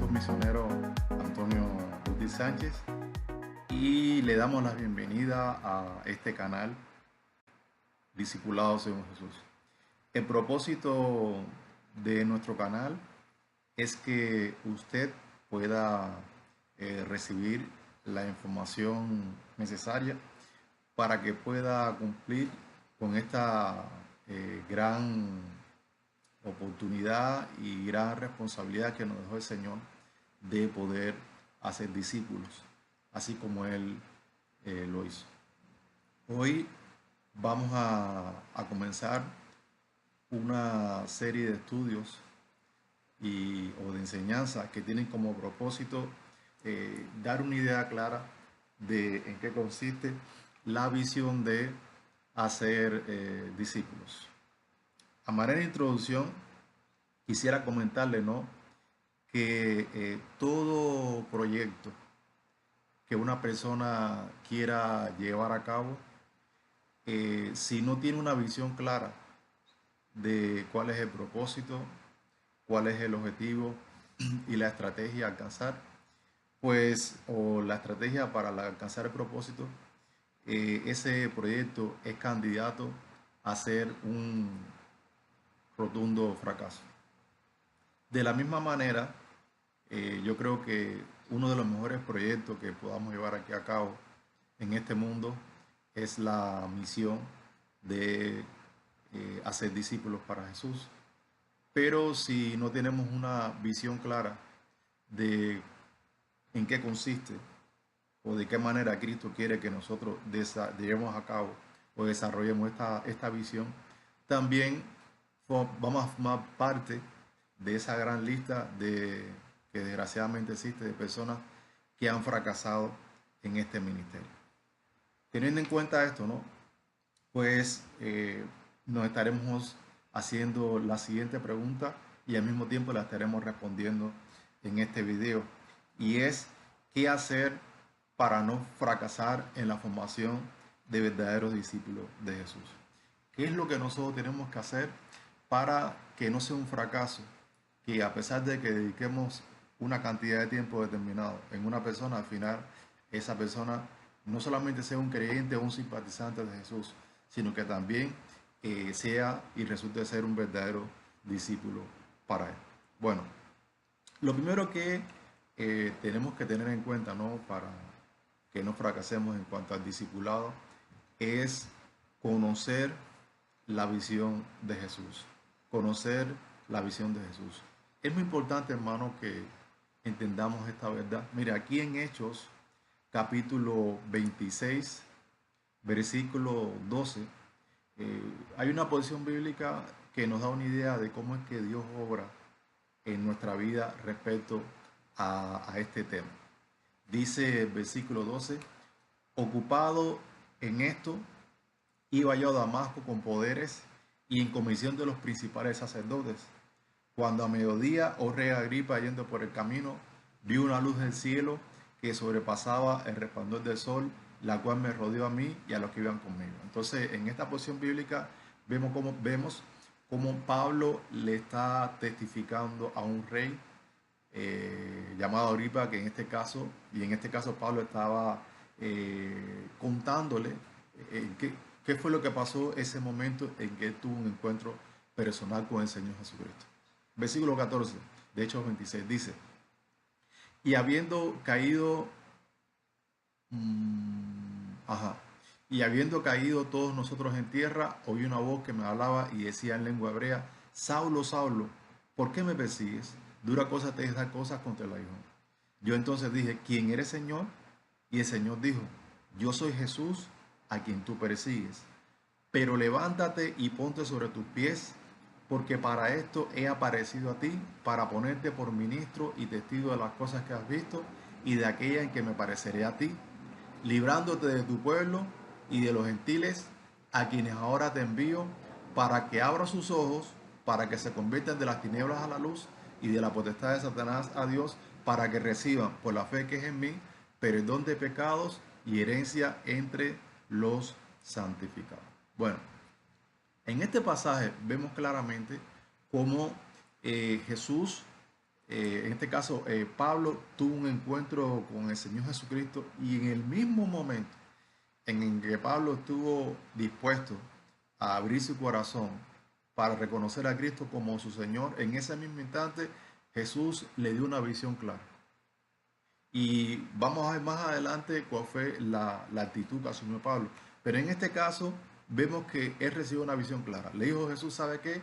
pastor misionero Antonio Guti Sánchez y le damos la bienvenida a este canal Discipulados según Jesús. El propósito de nuestro canal es que usted pueda recibir la información necesaria para que pueda cumplir con esta gran oportunidad y gran responsabilidad que nos dejó el Señor de poder hacer discípulos, así como Él lo hizo. Hoy vamos a comenzar una serie de estudios o de enseñanza que tienen como propósito dar una idea clara de en qué consiste la visión de hacer discípulos. A manera de introducción, quisiera comentarle, ¿no?, que todo proyecto que una persona quiera llevar a cabo, si no tiene una visión clara de cuál es el propósito, cuál es el objetivo y la estrategia a alcanzar, pues, o la estrategia para alcanzar el propósito, ese proyecto es candidato a ser un rotundo fracaso. De la misma manera, yo creo que uno de los mejores proyectos que podamos llevar aquí a cabo en este mundo es la misión de hacer discípulos para Jesús. Pero si no tenemos una visión clara de en qué consiste o de qué manera Cristo quiere que nosotros llevemos a cabo o desarrollemos esta visión, también vamos a formar parte de esa gran lista que desgraciadamente existe de personas que han fracasado en este ministerio. Teniendo en cuenta esto, ¿no?, pues nos estaremos haciendo la siguiente pregunta y al mismo tiempo la estaremos respondiendo en este video, y es: ¿qué hacer para no fracasar en la formación de verdaderos discípulos de Jesús? ¿Qué es lo que nosotros tenemos que hacer para que no sea un fracaso, que a pesar de que dediquemos una cantidad de tiempo determinado en una persona, al final esa persona no solamente sea un creyente o un simpatizante de Jesús, sino que también sea y resulte ser un verdadero discípulo para Él? Bueno, lo primero que tenemos que tener en cuenta, ¿no?, para que no fracasemos en cuanto al discipulado, es conocer la visión de Jesús. Conocer la visión de Jesús. Es muy importante, hermano, que entendamos esta verdad. Mira, aquí en Hechos, capítulo 26, versículo 12, hay una posición bíblica que nos da una idea de cómo es que Dios obra en nuestra vida respecto a este tema. Dice el versículo 12: ocupado en esto, iba yo a Damasco con poderes y en comisión de los principales sacerdotes. Cuando a mediodía, oh rey Agripa, yendo por el camino, vi una luz del cielo que sobrepasaba el resplandor del sol, la cual me rodeó a mí y a los que iban conmigo. Entonces, en esta porción bíblica vemos cómo Pablo le está testificando a un rey llamado Agripa, que en este caso Pablo estaba contándole qué fue lo que pasó ese momento en que él tuvo un encuentro personal con el Señor Jesucristo. Versículo 14 de Hechos 26 dice: y habiendo caído y habiendo caído todos nosotros en tierra, oí una voz que me hablaba y decía en lengua hebrea: Saulo, Saulo, ¿por qué me persigues? Dura cosa te es dar cosas contra el aguijón. Yo entonces dije: ¿quién eres, Señor? Y el Señor dijo: yo soy Jesús, a quien tú persigues. Pero levántate y ponte sobre tus pies, porque para esto he aparecido a ti, para ponerte por ministro y testigo de las cosas que has visto y de aquella en que me pareceré a ti, librándote de tu pueblo y de los gentiles, a quienes ahora te envío, para que abra sus ojos, para que se conviertan de las tinieblas a la luz y de la potestad de Satanás a Dios, para que reciban por la fe que es en mí perdón de pecados y herencia entre los santificados. Bueno, en este pasaje vemos claramente cómo Jesús en este caso, Pablo tuvo un encuentro con el Señor Jesucristo y en el mismo momento en el que Pablo estuvo dispuesto a abrir su corazón para reconocer a Cristo como su Señor, en ese mismo instante Jesús le dio una visión clara. Y vamos a ver más adelante cuál fue la actitud que asumió Pablo. Pero en este caso vemos que él recibió una visión clara. Le dijo Jesús, ¿sabe qué?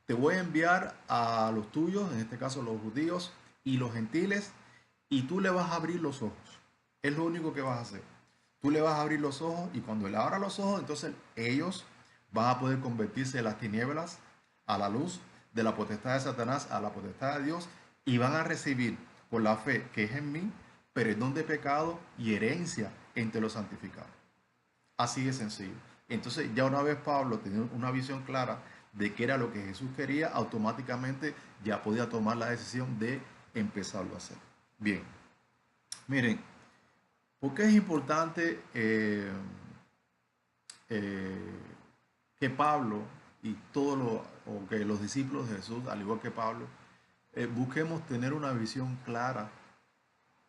Te voy a enviar a los tuyos, en este caso los judíos y los gentiles, y tú le vas a abrir los ojos. Es lo único que vas a hacer. Tú le vas a abrir los ojos y cuando le abra los ojos, entonces ellos van a poder convertirse de las tinieblas a la luz, de la potestad de Satanás a la potestad de Dios, y van a recibir por la fe que es en mí perdón de pecado y herencia entre los santificados. Así de sencillo. Entonces ya una vez Pablo tenía una visión clara de qué era lo que Jesús quería, automáticamente ya podía tomar la decisión de empezarlo a hacer. Bien, miren, ¿por qué es importante que Pablo y o que los discípulos de Jesús, al igual que Pablo, busquemos tener una visión clara,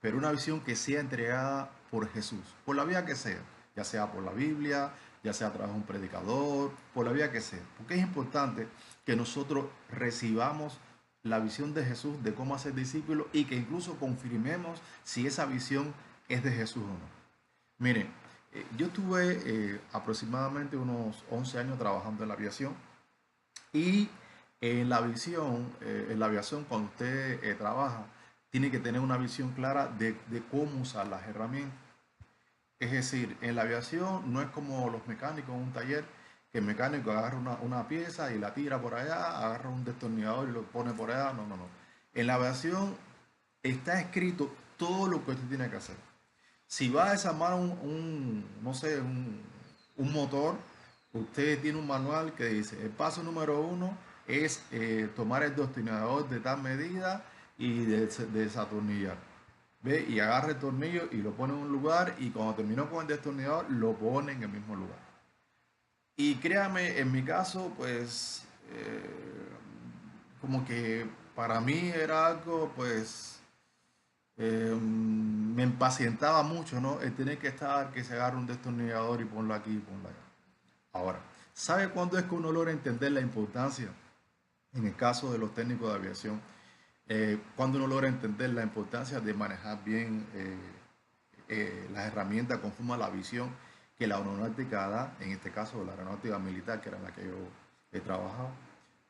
pero una visión que sea entregada por Jesús, por la vía que sea, ya sea por la Biblia, ya sea a través de un predicador, por la vía que sea? Porque es importante que nosotros recibamos la visión de Jesús de cómo hacer discípulos y que incluso confirmemos si esa visión es de Jesús o no. Miren, yo tuve aproximadamente unos 11 años trabajando en la aviación y en la aviación cuando usted trabaja, tiene que tener una visión clara de cómo usar las herramientas. Es decir, en la aviación no es como los mecánicos en un taller, que el mecánico agarra una pieza y la tira por allá, agarra un destornillador y lo pone por allá. No, no, no. En la aviación está escrito todo lo que usted tiene que hacer. Si va a desarmar no sé, un motor, usted tiene un manual que dice, el paso número 1 es tomar el destornillador de tal medida y desatornillar. ¿Ve? Y agarra el tornillo y lo pone en un lugar y cuando terminó con el destornillador lo pone en el mismo lugar. Y créame, en mi caso, pues, como que para mí era algo, pues, me impacientaba mucho, ¿no? El tener que estar, que se agarre un destornillador y ponlo aquí y ponlo allá. Ahora, ¿sabe cuándo es que uno logra entender la importancia? En el caso de los técnicos de aviación, cuando uno logra entender la importancia de manejar bien las herramientas conforme a la visión que la aeronáutica da, en este caso la aeronáutica militar, que era en la que yo he trabajado,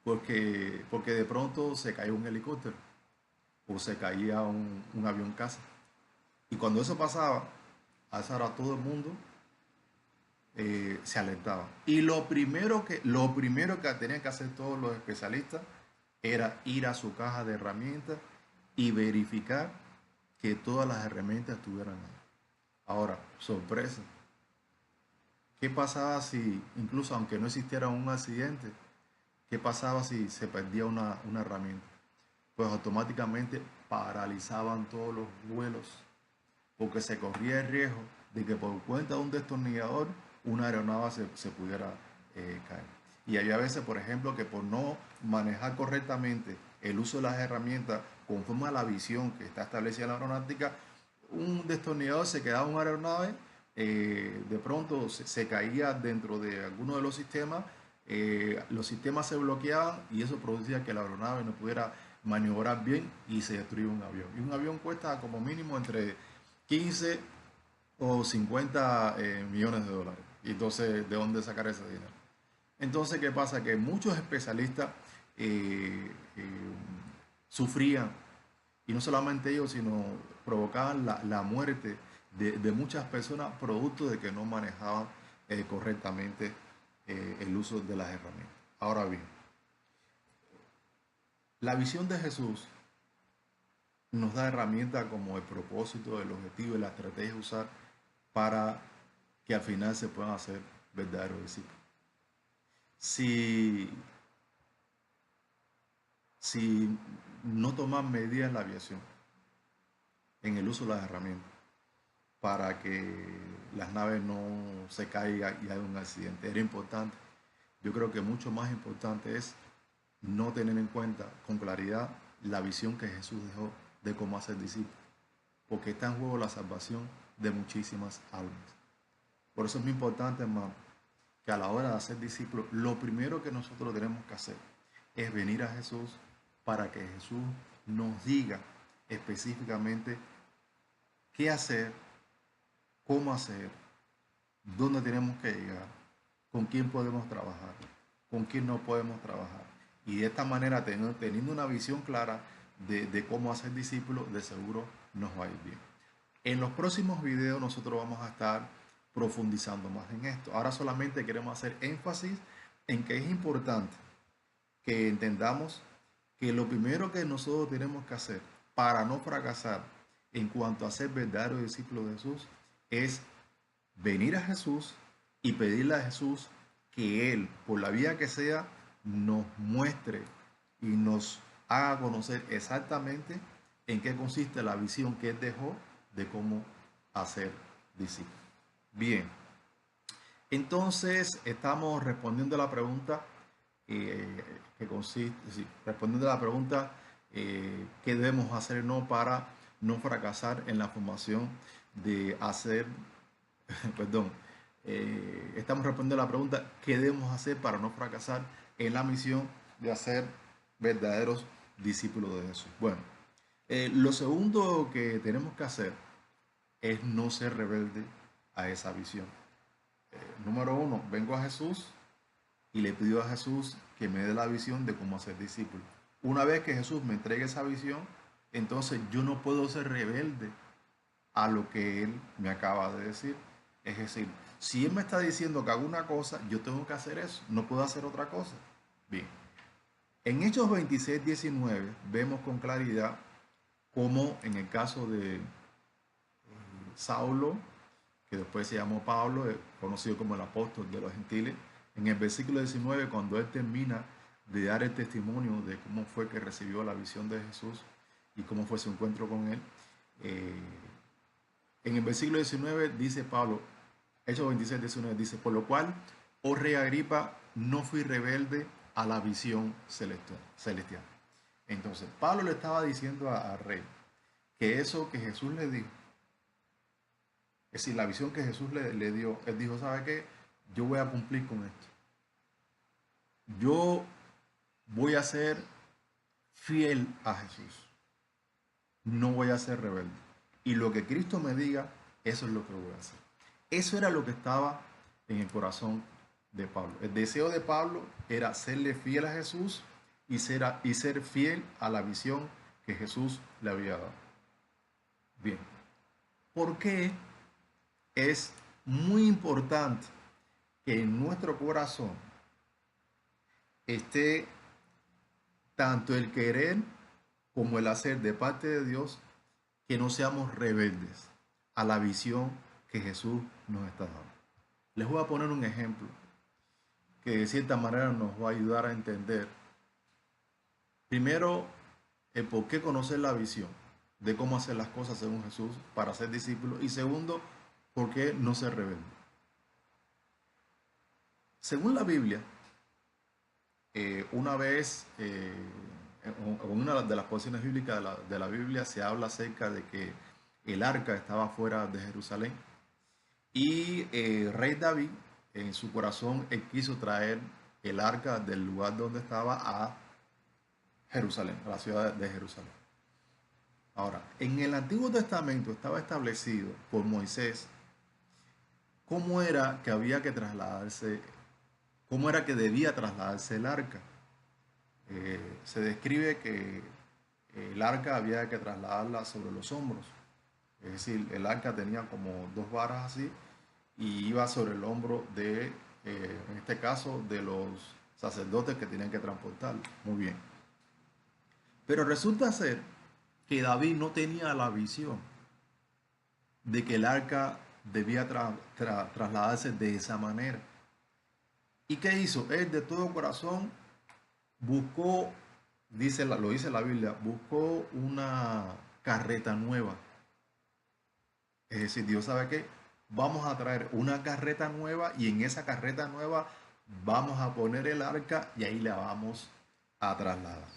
porque de pronto se caía un helicóptero o se caía un avión caza. Y cuando eso pasaba, a esa hora todo el mundo se alertaba. Y lo primero que tenían que hacer todos los especialistas era ir a su caja de herramientas y verificar que todas las herramientas estuvieran ahí. Ahora, sorpresa. ¿Qué pasaba si, incluso aunque no existiera un accidente, qué pasaba si se perdía una herramienta? Pues automáticamente paralizaban todos los vuelos porque se corría el riesgo de que por cuenta de un destornillador una aeronave se pudiera caer. Y había veces, por ejemplo, que por no manejar correctamente el uso de las herramientas conforme a la visión que está establecida en la aeronáutica, un destornillador se quedaba en una aeronave, de pronto se caía dentro de alguno de los sistemas se bloqueaban y eso producía que la aeronave no pudiera maniobrar bien y se destruía un avión. Y un avión cuesta como mínimo entre 15 o 50 millones de dólares. Y entonces, ¿de dónde sacar ese dinero? Entonces, ¿qué pasa? Que muchos especialistas sufrían, y no solamente ellos, sino provocaban la muerte de muchas personas producto de que no manejaban correctamente el uso de las herramientas. Ahora bien, la visión de Jesús nos da herramientas como el propósito, el objetivo y la estrategia a usar para que al final se puedan hacer verdaderos discípulos. Si, si no toman medidas en la aviación, en el uso de las herramientas, para que las naves no se caigan y haya un accidente, era importante. Yo creo que mucho más importante es no tener en cuenta con claridad la visión que Jesús dejó de cómo hacer discípulos, porque está en juego la salvación de muchísimas almas. Por eso es muy importante, hermano, que a la hora de hacer discípulos, lo primero que nosotros tenemos que hacer es venir a Jesús para que Jesús nos diga específicamente qué hacer, cómo hacer, dónde tenemos que llegar, con quién podemos trabajar, con quién no podemos trabajar. Y de esta manera, teniendo una visión clara de cómo hacer discípulos, de seguro nos va a ir bien. En los próximos videos nosotros vamos a estar profundizando más en esto. Ahora solamente queremos hacer énfasis en que es importante que entendamos que lo primero que nosotros tenemos que hacer para no fracasar en cuanto a ser verdaderos discípulos de Jesús es venir a Jesús y pedirle a Jesús que Él, por la vía que sea, nos muestre y nos haga conocer exactamente en qué consiste la visión que Él dejó de cómo hacer discípulos. Bien, entonces estamos respondiendo a la pregunta que consiste, sí, respondiendo a la pregunta qué debemos hacer no para no fracasar en la formación de hacer, perdón, estamos respondiendo a la pregunta qué debemos hacer para no fracasar en la misión de hacer verdaderos discípulos de Jesús. Bueno, lo segundo que tenemos que hacer es no ser rebelde a esa visión. Número uno, vengo a Jesús y le pido a Jesús que me dé la visión de cómo hacer discípulo. Una vez que Jesús me entregue esa visión, entonces yo no puedo ser rebelde a lo que Él me acaba de decir. Es decir, si Él me está diciendo que haga una cosa, yo tengo que hacer eso, no puedo hacer otra cosa. Bien, en Hechos 26, 19 vemos con claridad cómo en el caso de Saulo, que después se llamó Pablo, conocido como el apóstol de los gentiles, en el versículo 19, cuando él termina de dar el testimonio de cómo fue que recibió la visión de Jesús y cómo fue su encuentro con él, en el versículo 19 dice Pablo, Hechos 26, 19, dice, por lo cual, oh rey Agripa, no fui rebelde a la visión celestial. Entonces, Pablo le estaba diciendo al rey que eso que Jesús le dijo, es decir, la visión que Jesús le dio, él dijo, ¿sabe qué? Yo voy a cumplir con esto. Yo voy a ser fiel a Jesús. No voy a ser rebelde. Y lo que Cristo me diga, eso es lo que voy a hacer. Eso era lo que estaba en el corazón de Pablo. El deseo de Pablo era serle fiel a Jesús y ser fiel a la visión que Jesús le había dado. Bien. ¿Por qué es muy importante que en nuestro corazón esté tanto el querer como el hacer de parte de Dios, que no seamos rebeldes a la visión que Jesús nos está dando? Les voy a poner un ejemplo que de cierta manera nos va a ayudar a entender, primero, el por qué conocer la visión de cómo hacer las cosas según Jesús para ser discípulos, y segundo, por qué no ser rebelde. Según la Biblia, una vez, en una de las porciones bíblicas de la Biblia se habla acerca de que el arca estaba fuera de Jerusalén y el rey David, en su corazón, él quiso traer el arca del lugar donde estaba a Jerusalén, a la ciudad de Jerusalén. Ahora, en el Antiguo Testamento estaba establecido por Moisés cómo era que había que trasladarse, cómo era que debía trasladarse el arca. Se describe que el arca había que trasladarla sobre los hombros. Es decir, el arca tenía como dos varas así y iba sobre el hombro de, en este caso, de los sacerdotes que tenían que transportarlo. Muy bien. Pero resulta ser que David no tenía la visión de que el arca debía trasladarse de esa manera. ¿Y qué hizo? Él de todo corazón buscó, lo dice la Biblia, buscó una carreta nueva. Es decir, Dios sabe que vamos a traer una carreta nueva y en esa carreta nueva vamos a poner el arca y ahí la vamos a trasladar.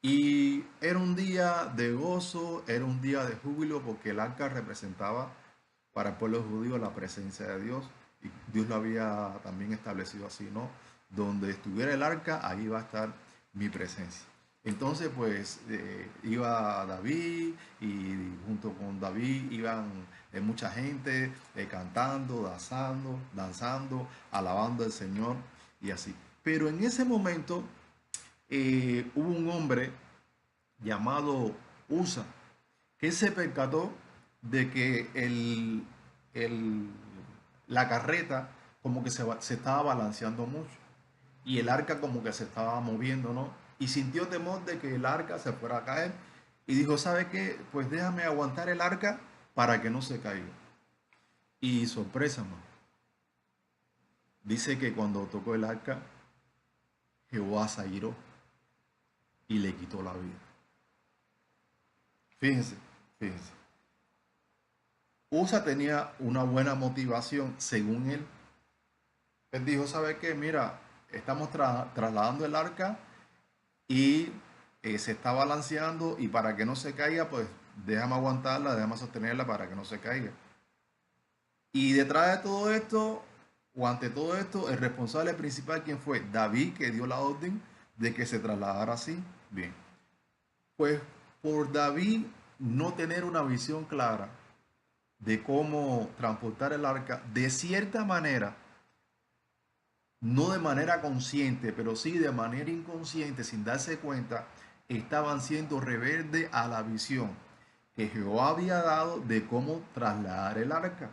Y era un día de gozo, era un día de júbilo, porque el arca representaba para el pueblo judío la presencia de Dios. Y Dios lo había también establecido así, ¿no? Donde estuviera el arca, ahí va a estar mi presencia. Entonces, pues, iba David y junto con David iban mucha gente cantando, danzando, alabando al Señor y así. Pero en ese momento hubo un hombre llamado Usa que se percató de que el- la carreta como que se estaba balanceando mucho y el arca como que se estaba moviendo, ¿no? Y sintió temor de que el arca se fuera a caer y dijo, ¿sabe qué? Pues déjame aguantar el arca para que no se caiga. Y sorpresa, man, dice que cuando tocó el arca, Jehová se airó y le quitó la vida. Fíjense, fíjense. Usa tenía una buena motivación, según él. Él dijo, ¿sabe qué? Mira, estamos trasladando el arca y se está balanceando y para que no se caiga, pues déjame aguantarla, déjame sostenerla para que no se caiga. Y detrás de todo esto, o ante todo esto, el responsable principal, ¿quién fue? David, que dio la orden de que se trasladara así. Bien, pues por David no tener una visión clara de cómo transportar el arca, de cierta manera, no de manera consciente, pero sí de manera inconsciente, sin darse cuenta, estaban siendo rebeldes a la visión que Jehová había dado de cómo trasladar el arca.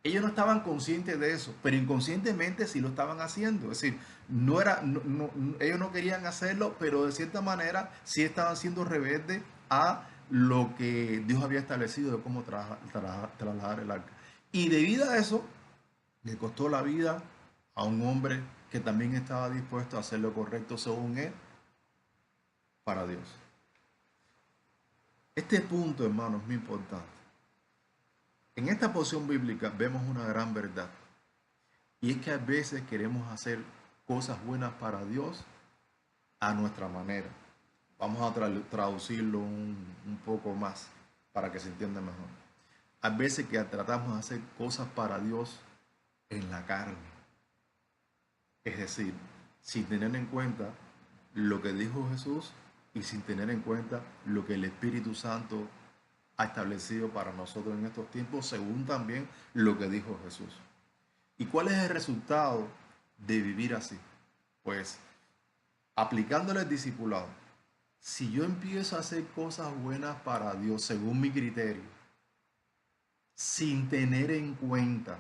Ellos no estaban conscientes de eso, pero inconscientemente sí lo estaban haciendo. Es decir, no era, ellos no querían hacerlo, pero de cierta manera sí estaban siendo rebeldes a lo que Dios había establecido de cómo trasladar el arca. Y debido a eso, le costó la vida a un hombre que también estaba dispuesto a hacer lo correcto según él para Dios. Este punto, hermano, es muy importante. En esta porción bíblica vemos una gran verdad. Y es que a veces queremos hacer cosas buenas para Dios a nuestra manera. Vamos a traducirlo un poco más para que se entienda mejor. A veces que tratamos de hacer cosas para Dios en la carne. Es decir, sin tener en cuenta lo que dijo Jesús y sin tener en cuenta lo que el Espíritu Santo ha establecido para nosotros en estos tiempos, según también lo que dijo Jesús. ¿Y cuál es el resultado de vivir así? Pues aplicándole el discipulado. Si yo empiezo a hacer cosas buenas para Dios según mi criterio, sin tener en cuenta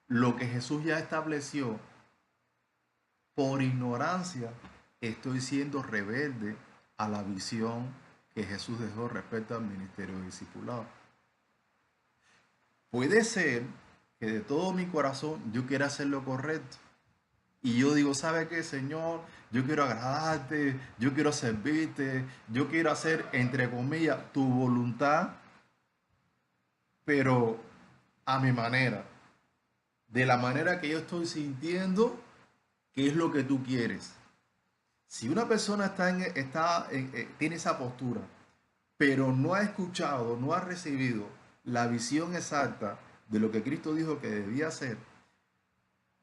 lo que Jesús ya estableció, por ignorancia estoy siendo rebelde a la visión que Jesús dejó respecto al ministerio de discipulado. Puede ser que de todo mi corazón yo quiera hacer lo correcto. Y yo digo, ¿sabe qué, Señor? Yo quiero agradarte, yo quiero servirte, yo quiero hacer, entre comillas, tu voluntad, pero a mi manera, de la manera que yo estoy sintiendo, que es lo que tú quieres. Si una persona tiene esa postura, pero no ha escuchado, no ha recibido la visión exacta de lo que Cristo dijo que debía hacer,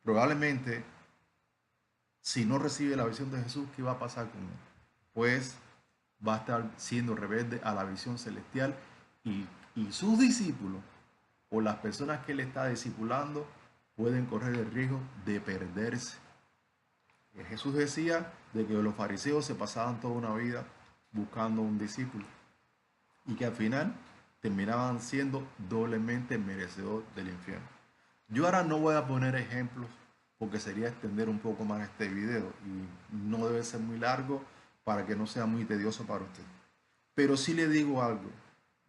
probablemente, si no recibe la visión de Jesús, ¿qué va a pasar con él? Pues va a estar siendo rebelde a la visión celestial y, y sus discípulos o las personas que él está discipulando pueden correr el riesgo de perderse. Jesús decía de que los fariseos se pasaban toda una vida buscando un discípulo y que al final terminaban siendo doblemente merecedor del infierno. Yo ahora no voy a poner ejemplos porque sería extender un poco más este video y no debe ser muy largo para que no sea muy tedioso para usted. Pero sí le digo algo,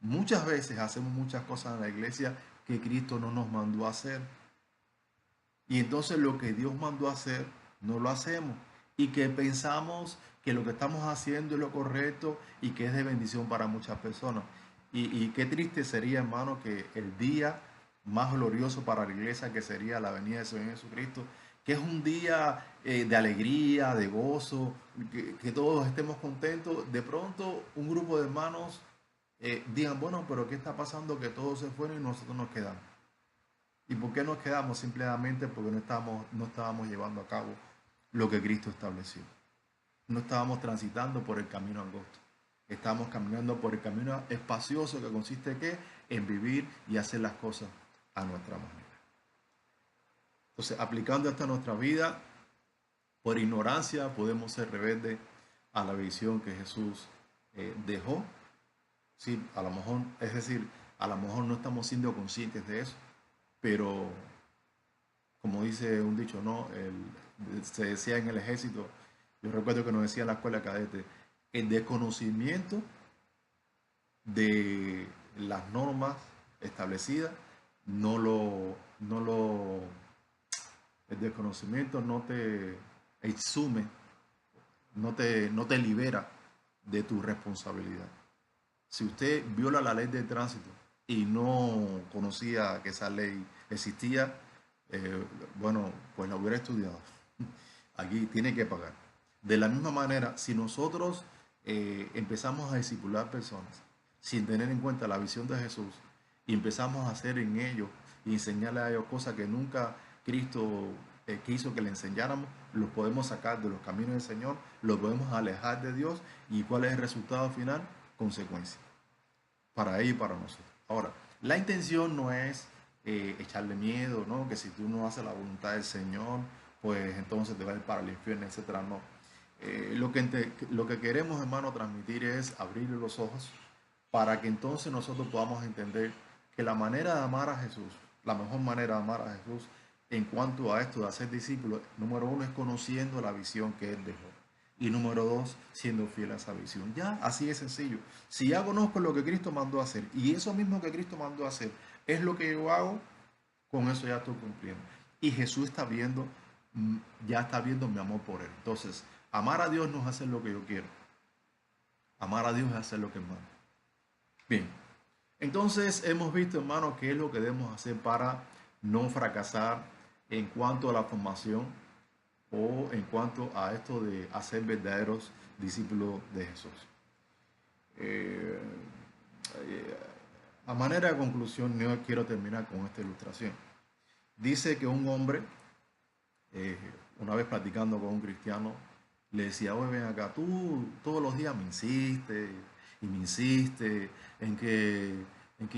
muchas veces hacemos muchas cosas en la iglesia que Cristo no nos mandó a hacer. Y entonces lo que Dios mandó a hacer, no lo hacemos. Y que pensamos que lo que estamos haciendo es lo correcto y que es de bendición para muchas personas. Y qué triste sería, hermano, que el día más glorioso para la iglesia, que sería la venida de Señor Jesucristo, que es un día de alegría, de gozo, que todos estemos contentos, de pronto un grupo de hermanos digan, bueno, pero ¿qué está pasando? Que todos se fueron y nosotros nos quedamos. ¿Y por qué nos quedamos? Simplemente porque no estábamos llevando a cabo lo que Cristo estableció. No estábamos transitando por el camino angosto. Estábamos caminando por el camino espacioso que consiste ¿qué? En vivir y hacer las cosas a nuestra manera. Entonces, aplicando esto a nuestra vida, por ignorancia podemos ser rebeldes a la visión que Jesús dejó. Sí, a lo mejor, es decir, a lo mejor no estamos siendo conscientes de eso, pero como dice un dicho, ¿no? Se decía en el ejército, yo recuerdo que nos decía en la escuela cadete, el desconocimiento de las normas establecidas el desconocimiento no te exume, no te libera de tu responsabilidad. Si usted viola la ley de tránsito y no conocía que esa ley existía, bueno, pues la hubiera estudiado. Aquí tiene que pagar. De la misma manera, si nosotros empezamos a discipular personas sin tener en cuenta la visión de Jesús y empezamos a hacer en ellos y enseñarle a ellos cosas que nunca Cristo quiso que le enseñáramos, los podemos sacar de los caminos del Señor, los podemos alejar de Dios. ¿Y cuál es el resultado final? Consecuencia para ellos y para nosotros. Ahora, la intención no es echarle miedo, ¿no? Que si tú no haces la voluntad del Señor, pues entonces te vas a ir para el infierno, etcétera. No. Lo que queremos, hermano, transmitir es abrirle los ojos para que entonces nosotros podamos entender que la manera de amar a Jesús, la mejor manera de amar a Jesús en cuanto a esto de hacer discípulos, número uno es conociendo la visión que Él dejó. Y número dos, siendo fiel a esa visión. Ya, así es sencillo. Si ya conozco lo que Cristo mandó a hacer y eso mismo que Cristo mandó a hacer es lo que yo hago, con eso ya estoy cumpliendo. Y Jesús está viendo, ya está viendo mi amor por Él. Entonces, amar a Dios no es hacer lo que yo quiero. Amar a Dios es hacer lo que es malo. Bien, entonces hemos visto, hermano, qué es lo que debemos hacer para no fracasar en cuanto a la formación o en cuanto a esto de hacer verdaderos discípulos de Jesús. Eh, a manera de conclusión, yo quiero terminar con esta ilustración. Dice que un hombre, una vez platicando con un cristiano, le decía, oye, ven acá, tú todos los días me insistes y me insistes en que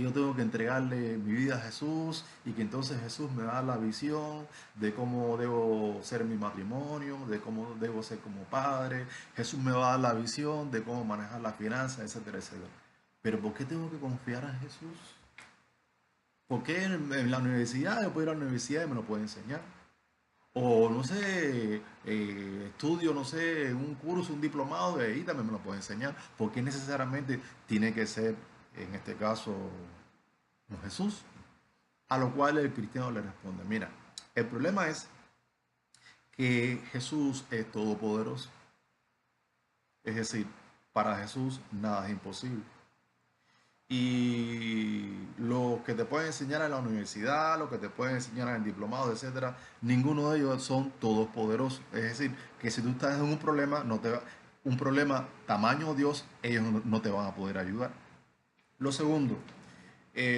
yo tengo que entregarle mi vida a Jesús y que entonces Jesús me da la visión de cómo debo ser mi matrimonio, de cómo debo ser como padre. Jesús me va a dar la visión de cómo manejar las finanzas, etcétera, etcétera. Pero ¿por qué tengo que confiar en Jesús? ¿Por qué en la universidad yo puedo ir a la universidad y me lo puede enseñar? O no sé, estudio, no sé, un curso, un diplomado de ahí también me lo puede enseñar. ¿Por qué necesariamente tiene que ser, en este caso, no Jesús? A lo cual el cristiano le responde, mira, el problema es que Jesús es todopoderoso. Es decir, para Jesús nada es imposible. Y lo que te pueden enseñar en la universidad, lo que te pueden enseñar en el diplomado, etcétera, ninguno de ellos son todos poderosos. Es decir, que si tú estás en un problema, un problema tamaño Dios, ellos no te van a poder ayudar. Lo segundo,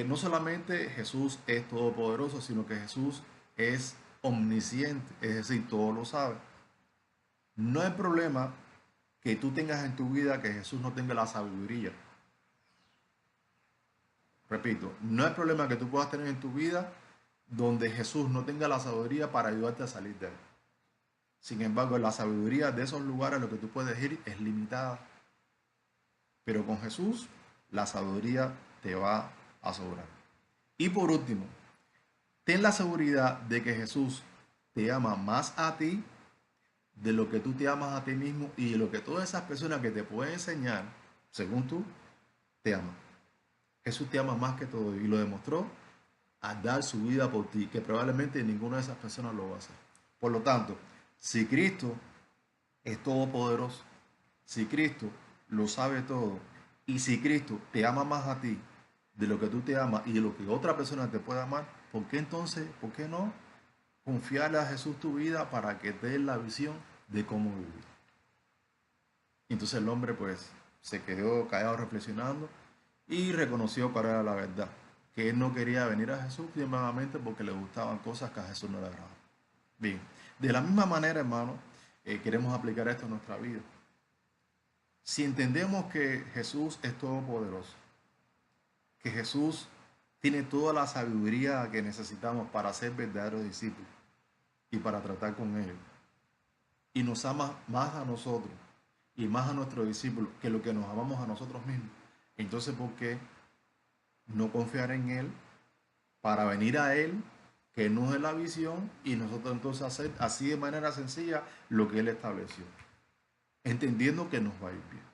no solamente Jesús es todopoderoso, sino que Jesús es omnisciente, es decir, todo lo sabe. No hay problema que tú tengas en tu vida que Jesús no tenga la sabiduría. Repito, no hay problema que tú puedas tener en tu vida donde Jesús no tenga la sabiduría para ayudarte a salir de él. Sin embargo, la sabiduría de esos lugares a los que tú puedes ir es limitada. Pero con Jesús, la sabiduría te va a sobrar. Y por último, ten la seguridad de que Jesús te ama más a ti de lo que tú te amas a ti mismo y de lo que todas esas personas que te pueden enseñar, según tú, te aman. Jesús te ama más que todo y lo demostró al dar su vida por ti, que probablemente ninguna de esas personas lo va a hacer. Por lo tanto, si Cristo es todopoderoso, si Cristo lo sabe todo y si Cristo te ama más a ti de lo que tú te amas y de lo que otra persona te puede amar, ¿por qué entonces, por qué no confiarle a Jesús tu vida para que te dé la visión de cómo vivir. Entonces el hombre pues se quedó callado reflexionando y reconoció cuál era la verdad, que él no quería venir a Jesús primeramente porque le gustaban cosas que a Jesús no le agradaban. Bien, de la misma manera, hermano, queremos aplicar esto en nuestra vida. Si entendemos que Jesús es todopoderoso, que Jesús tiene toda la sabiduría que necesitamos para ser verdaderos discípulos y para tratar con ellos, y nos ama más a nosotros y más a nuestros discípulos que lo que nos amamos a nosotros mismos, entonces ¿por qué no confiar en Él para venir a Él, que nos dé la visión y nosotros entonces hacer así de manera sencilla lo que Él estableció, entendiendo que nos va a ir bien?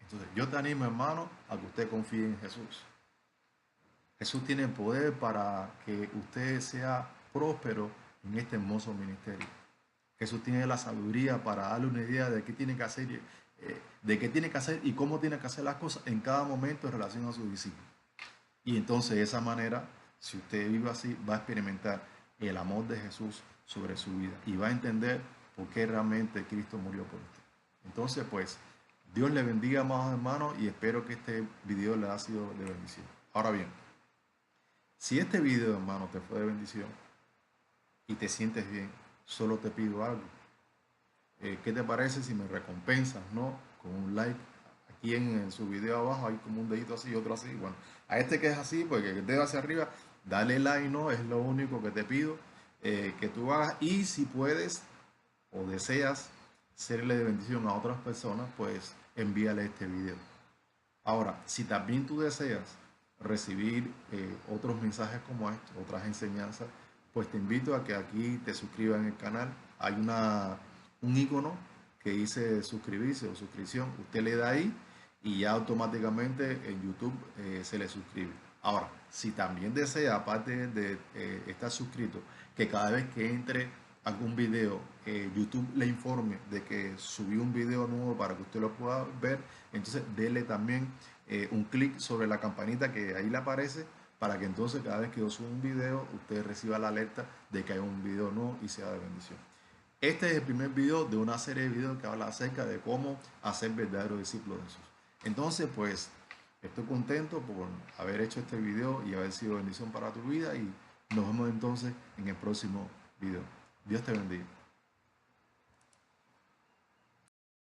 Entonces yo te animo, hermano, a que usted confíe en Jesús. Jesús tiene poder para que usted sea próspero en este hermoso ministerio. Jesús tiene la sabiduría para darle una idea de qué tiene que hacer, de qué tiene que hacer y cómo tiene que hacer las cosas en cada momento en relación a sus discípulos. Y entonces de esa manera, si usted vive así, va a experimentar el amor de Jesús sobre su vida y va a entender por qué realmente Cristo murió por usted. Entonces, pues, Dios le bendiga, amados hermanos, y espero que este video le haya sido de bendición. Ahora bien, si este video, hermano, te fue de bendición y te sientes bien, solo te pido algo. ¿Qué te parece si me recompensas, no? Con un like. Aquí en su video abajo hay como un dedito así y otro así. Bueno, a este que es así, porque el dedo hacia arriba, dale like, no, es lo único que te pido que tú hagas. Y si puedes o deseas serle de bendición a otras personas, pues envíale este video. Ahora, si también tú deseas recibir otros mensajes como estos, otras enseñanzas, pues te invito a que aquí te suscribas en el canal. Hay un icono que dice suscribirse o suscripción. Usted le da ahí y ya automáticamente en YouTube se le suscribe. Ahora, si también desea, aparte de estar suscrito, que cada vez que entre algún video, YouTube le informe de que subí un video nuevo para que usted lo pueda ver, entonces dele también un clic sobre la campanita que ahí le aparece para que entonces cada vez que yo suba un video, usted reciba la alerta de que hay un video nuevo y sea de bendición. Este es el primer video de una serie de videos que habla acerca de cómo hacer verdaderos discípulos de Jesús. Entonces, pues, estoy contento por haber hecho este video y haber sido bendición para tu vida y nos vemos entonces en el próximo video. Dios te bendiga.